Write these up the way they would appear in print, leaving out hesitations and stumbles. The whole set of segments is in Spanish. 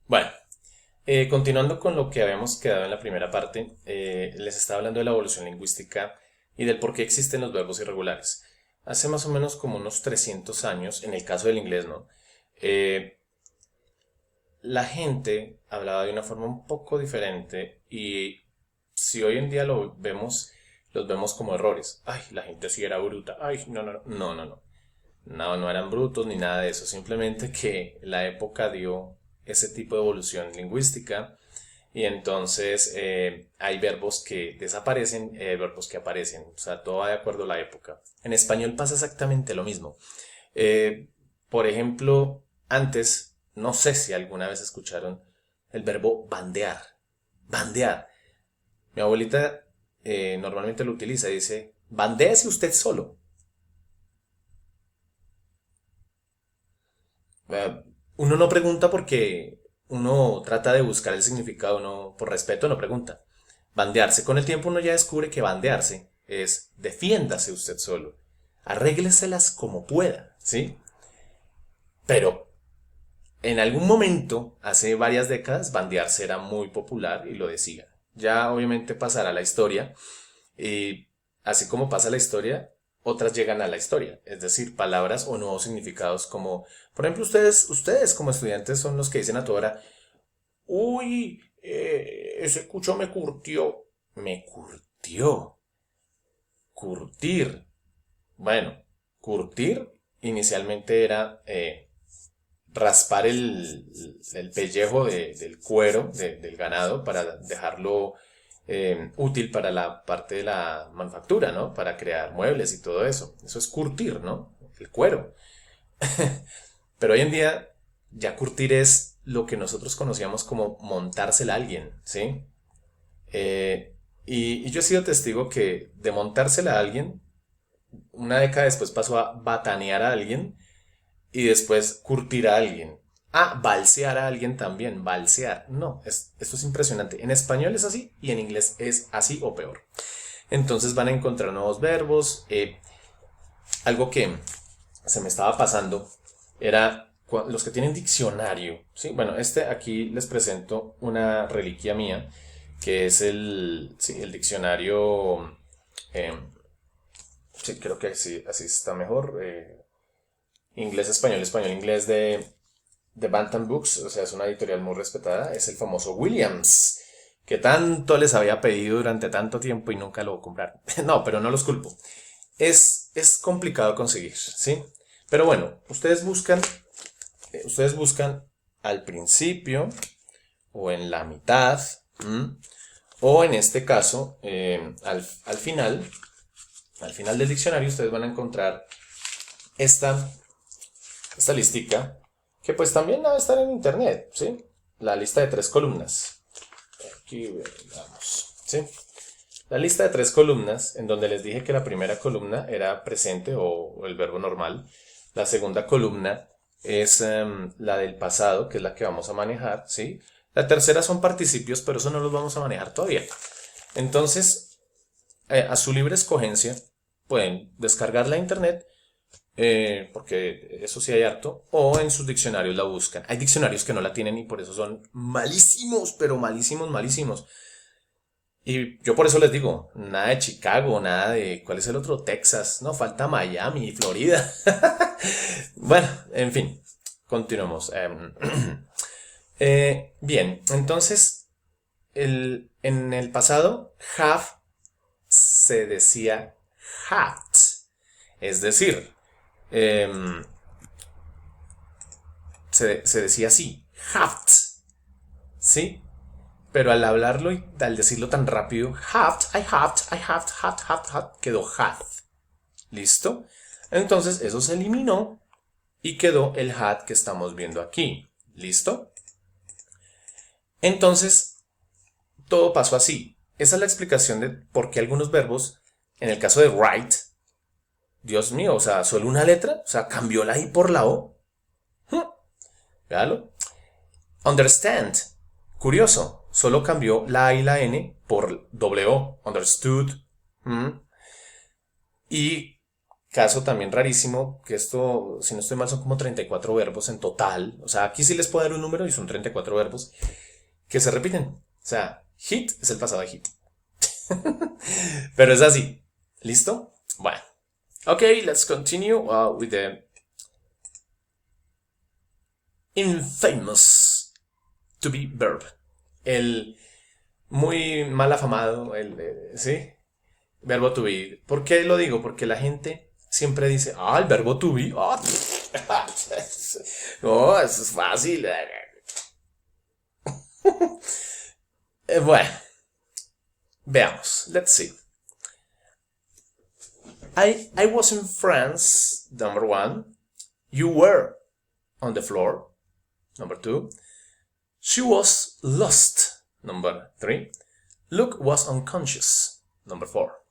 Bueno, continuando con lo que habíamos quedado en la primera parte, les estaba hablando de la evolución lingüística y del por qué existen los verbos irregulares. Hace más o menos como unos 300 años, en el caso del inglés, ¿no? Eh, la gente hablaba de una forma un poco diferente y si hoy en día lo vemos, los vemos como errores. Ay, la gente sí era bruta. Ay, no, no, no, no, no, no. No, no eran brutos ni nada de eso, simplemente que la época dio ese tipo de evolución lingüística y entonces hay verbos que desaparecen, verbos que aparecen, o sea, todo va de acuerdo a la época. En español pasa exactamente lo mismo. Eh, por ejemplo, antes, no sé si alguna vez escucharon el verbo bandear. Bandear. Mi abuelita normalmente lo utiliza y dice, bandéese usted solo. Eh, Uno no pregunta porque uno trata de buscar el significado, uno por respeto no pregunta. Bandearse. Con el tiempo uno ya descubre que bandearse es defiéndase usted solo. Arrégleselas como pueda, ¿sí? Pero en algún momento, hace varias décadas, bandearse era muy popular y lo decía. Ya obviamente pasará la historia y así como pasa la historia, otras llegan a la historia, es decir, palabras o nuevos significados como, por ejemplo, ustedes como estudiantes son los que dicen a toda hora, uy, ese cucho me curtió. Me curtió. Curtir. Bueno, curtir inicialmente era raspar el pellejo del cuero del ganado para dejarlo útil para la parte de la manufactura, ¿no? Para crear muebles y todo eso. Eso es curtir, ¿no? El cuero. Pero hoy en día ya curtir es lo que nosotros conocíamos como montársela a alguien, ¿sí? Y yo he sido testigo que de montársela a alguien, una década después pasó a batanear a alguien y después curtir a alguien. Ah, balsear a alguien también, balsear. No, esto es impresionante. En español es así y en inglés es así o peor. Entonces van a encontrar nuevos verbos. Algo que se me estaba pasando era los que tienen diccionario. ¿Sí? Bueno, este aquí les presento una reliquia mía, que es sí, el diccionario. eh, sí, creo que así está mejor. Inglés, español, español, inglés de Bantam Books, o sea, es una editorial muy respetada, es el famoso Williams, que tanto les había pedido durante tanto tiempo y nunca lo compraron. No, pero no los culpo. Es complicado conseguir, ¿sí? Pero bueno, ustedes buscan al principio o en la mitad, ¿m? O en este caso, al final del diccionario, ustedes van a encontrar esta, esta listica, que pues también va a estar en internet, ¿sí? La lista de tres columnas. Aquí veamos, ¿sí? La lista de tres columnas, en donde les dije que la primera columna era presente o el verbo normal. La segunda columna es la del pasado, que es la que vamos a manejar, ¿sí? La tercera son participios, pero eso no los vamos a manejar todavía. Entonces, a su libre escogencia, pueden descargar la internet, porque eso sí hay harto, o en sus diccionarios la buscan. Hay diccionarios que no la tienen y por eso son malísimos, pero malísimos, malísimos. Y yo por eso les digo, nada de Chicago, nada de, ¿cuál es el otro? Texas, no, falta Miami, Florida. Bueno, en fin, continuemos. Bien, entonces, en el pasado, have se decía hat. Es decir, em, se decía así, hat, ¿sí? Pero al hablarlo y al decirlo tan rápido, quedó had. ¿Listo? Entonces eso se eliminó y quedó el had que estamos viendo aquí. ¿Listo? Entonces todo pasó así. Esa es la explicación de por qué algunos verbos, en el caso de write, Dios mío, o sea, solo una letra, o sea, cambió la I por la O. Véalo. Understand. Curioso, solo cambió la A y la N por W. Understood. ¿Mm? Y caso también rarísimo, que esto, si no estoy mal, son como 34 verbos en total. O sea, aquí sí les puedo dar un número y son 34 verbos que se repiten. O sea, hit es el pasado de hit. Pero es así. ¿Listo? Bueno. Ok, let's continue with the infamous to be verb. El muy mal afamado, ¿sí? Verbo to be. ¿Por qué lo digo? Porque la gente siempre dice, el verbo to be. No, eso es fácil. Bueno, veamos. Let's see. I was in France, number one. You were on the floor, number two. She was lost, number three. Luke was unconscious, number four.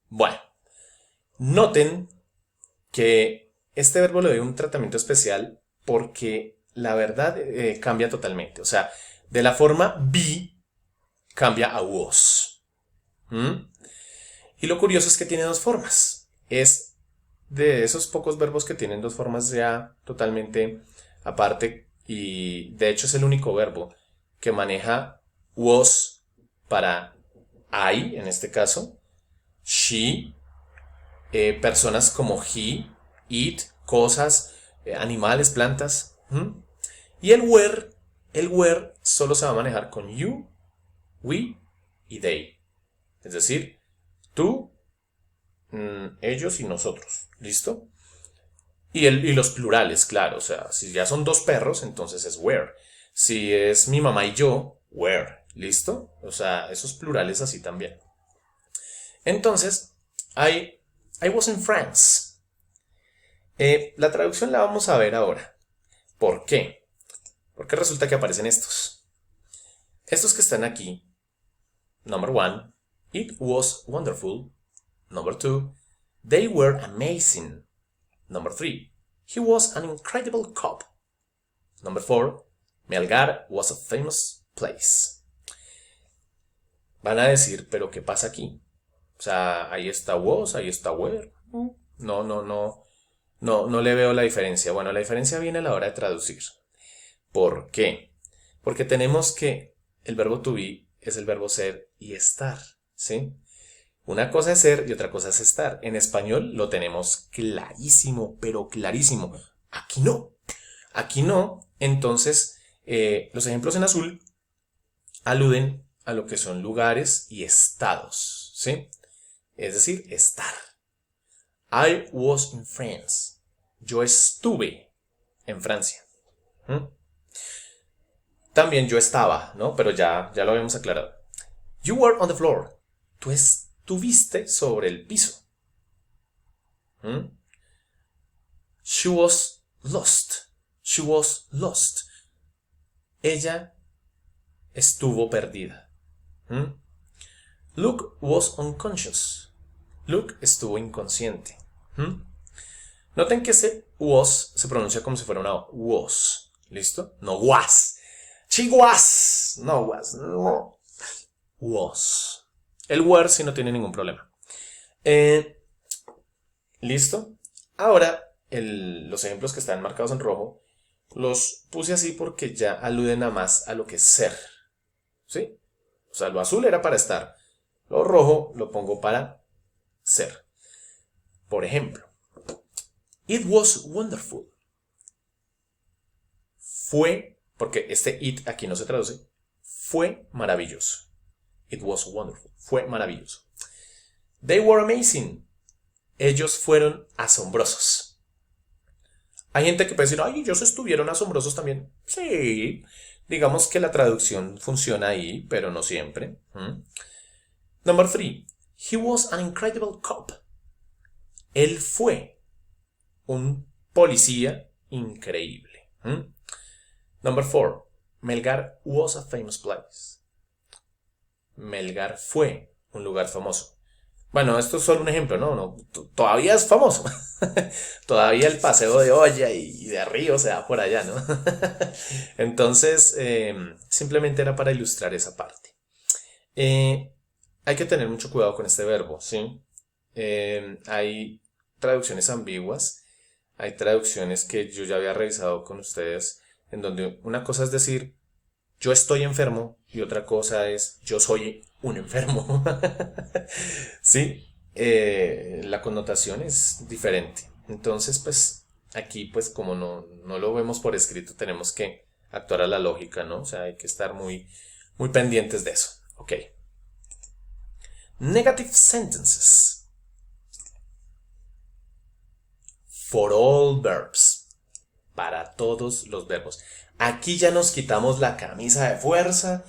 Bueno, noten que este verbo le doy un tratamiento especial porque la verdad cambia totalmente. O sea, de la forma be cambia a was. Y lo curioso es que tiene dos formas. Es de esos pocos verbos que tienen dos formas ya totalmente aparte. Y de hecho es el único verbo que maneja was para I, en este caso, she, personas como he, it, cosas, animales, plantas. Y el were solo se va a manejar con you, we y they. Es decir, tú, ellos y nosotros. ¿Listo? Y los plurales, claro. O sea, si ya son dos perros, entonces es were. Si es mi mamá y yo, were. ¿Listo? O sea, esos plurales así también. Entonces, I was in France. La traducción la vamos a ver ahora. ¿Por qué? Porque resulta que aparecen estos. Estos que están aquí. Number one, it was wonderful. Number two, they were amazing. Number three, he was an incredible cop. Number four, Melgar was a famous place. Van a decir, ¿pero qué pasa aquí? O sea, ahí está was, ahí está were. No le veo la diferencia. Bueno, la diferencia viene a la hora de traducir. ¿Por qué? Porque tenemos que el verbo to be es el verbo ser y estar, ¿sí? Una cosa es ser y otra cosa es estar. En español lo tenemos clarísimo, pero clarísimo. Aquí no. Aquí no. Entonces, los ejemplos en azul aluden a lo que son lugares y estados, ¿sí? Es decir, estar. I was in France. Yo estuve en Francia. También yo estaba, ¿no? Pero ya lo habíamos aclarado. You were on the floor. Tú estuviste sobre el piso. She was lost. She was lost. Ella estuvo perdida. Luke was unconscious. Luke estuvo inconsciente. Noten que ese was se pronuncia como si fuera una was. ¿Listo? No was. She was. No was. No. Was. El were sí no tiene ningún problema. ¿Listo? Ahora, los ejemplos que están marcados en rojo los puse así porque ya aluden a más a lo que es ser. ¿Sí? O sea, lo azul era para estar. Lo rojo lo pongo para ser. Por ejemplo, it was wonderful. Fue, porque este it aquí no se traduce, fue maravilloso. It was wonderful. Fue maravilloso. They were amazing. Ellos fueron asombrosos. Hay gente que puede decir, ay, ellos estuvieron asombrosos también. Sí, digamos que la traducción funciona ahí, pero no siempre. Number 3. He was an incredible cop. Él fue un policía increíble. Number 4. Melgar was a famous place. Melgar fue un lugar famoso. Bueno, esto es solo un ejemplo, ¿no? Todavía es famoso. Todavía el paseo de olla y de río se da por allá, ¿no? Entonces, simplemente era para ilustrar esa parte. Hay que tener mucho cuidado con este verbo, ¿sí? Hay traducciones ambiguas, hay traducciones que yo ya había revisado con ustedes, en donde una cosa es decir, yo estoy enfermo y otra cosa es, yo soy un enfermo. Sí, la connotación es diferente. Entonces, pues, aquí, pues, como no lo vemos por escrito, tenemos que actuar a la lógica, ¿no? O sea, hay que estar muy pendientes de eso. Ok. Negative sentences. For all verbs. Para todos los verbos. Aquí ya nos quitamos la camisa de fuerza.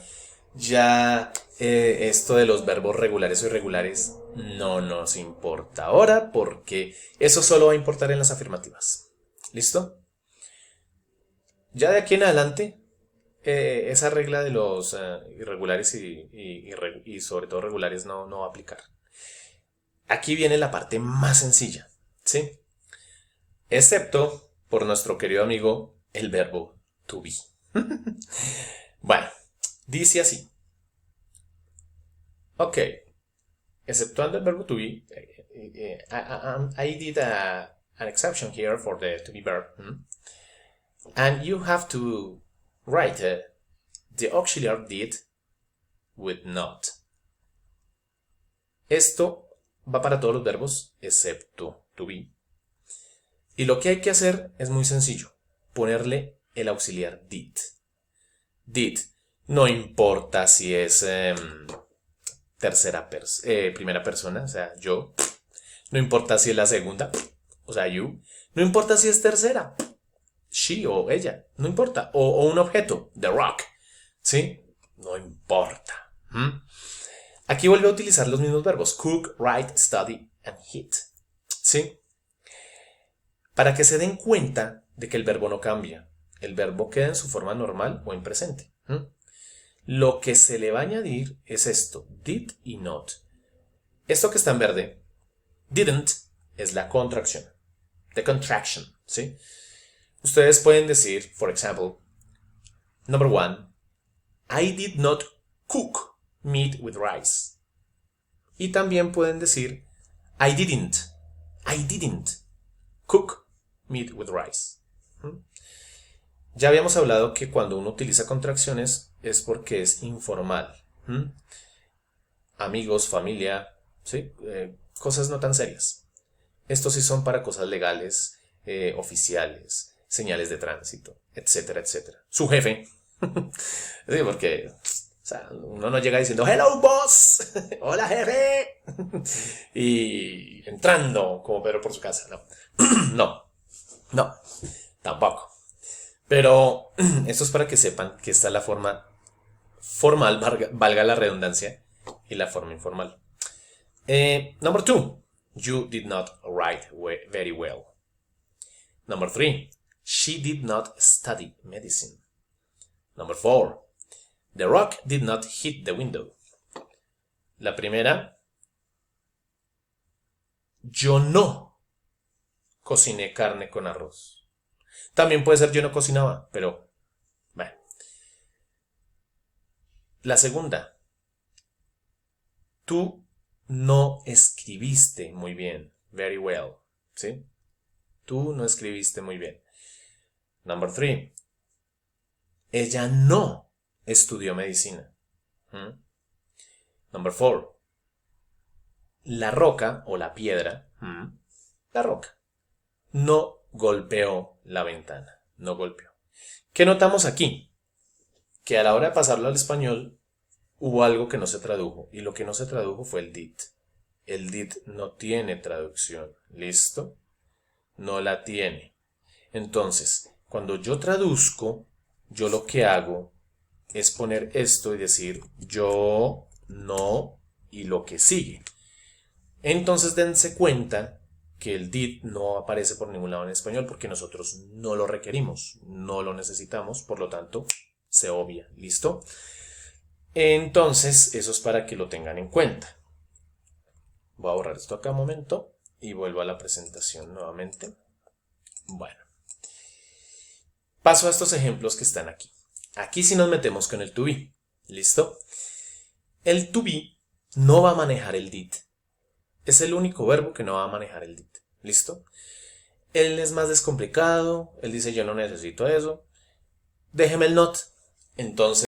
Ya esto de los verbos regulares o irregulares no nos importa ahora porque eso solo va a importar en las afirmativas. ¿Listo? Ya de aquí en adelante, esa regla de los irregulares y sobre todo regulares no va a aplicar. Aquí viene la parte más sencilla, ¿sí? Excepto por nuestro querido amigo el verbo to be. Bueno, dice así. Ok, exceptuando el verbo to be, I did an exception here for the to be verb. And you have to write the auxiliary did with not. Esto va para todos los verbos excepto to be. Y lo que hay que hacer es muy sencillo. Ponerle el auxiliar did. Did. No importa si es primera persona, o sea, yo. No importa si es la segunda, o sea, you. No importa si es tercera, she o ella. No importa. O un objeto, the rock. ¿Sí? No importa. Aquí vuelve a utilizar los mismos verbos. Cook, write, study, and hit. ¿Sí? Para que se den cuenta de que el verbo no cambia. El verbo queda en su forma normal o en presente. Lo que se le va a añadir es esto, did y not. Esto que está en verde, didn't, es la contracción. The contraction, ¿sí? Ustedes pueden decir, for example, number 1, I did not cook meat with rice. Y también pueden decir, I didn't cook meat with rice. Ya habíamos hablado que cuando uno utiliza contracciones es porque es informal. Amigos, familia, ¿sí? Cosas no tan serias. Estos sí son para cosas legales, oficiales, señales de tránsito, etcétera, etcétera. Su jefe. Sí, porque o sea, uno no llega diciendo hello boss, hola jefe, y entrando como Pedro por su casa. No, tampoco. Pero esto es para que sepan que está la forma formal, valga la redundancia, y la forma informal. Number 2, you did not write very well. Number 3, she did not study medicine. Number 4, the rock did not hit the window. La primera, yo no cociné carne con arroz. También puede ser yo no cocinaba, pero bueno. La segunda, tú no escribiste muy bien. Very well. ¿Sí? Tú no escribiste muy bien. Number 3, ella no estudió medicina. Number 4, la roca o la piedra, la roca, no golpeó la ventana. No golpeó. ¿Qué notamos aquí? Que a la hora de pasarlo al español hubo algo que no se tradujo. Y lo que no se tradujo fue el did. El did no tiene traducción. ¿Listo? No la tiene. Entonces, cuando yo traduzco, yo lo que hago es poner esto y decir yo, no y lo que sigue. Entonces dense cuenta que el did no aparece por ningún lado en español porque nosotros no lo requerimos, no lo necesitamos, por lo tanto se obvia. ¿Listo? Entonces eso es para que lo tengan en cuenta. Voy a borrar esto acá un momento y vuelvo a la presentación nuevamente. Bueno, paso a estos ejemplos que están aquí. Aquí sí nos metemos con el to be. ¿Listo? El to be no va a manejar el did. Es el único verbo que no va a manejar el did. ¿Listo? Él es más descomplicado, él dice yo no necesito eso, déjeme el not. Entonces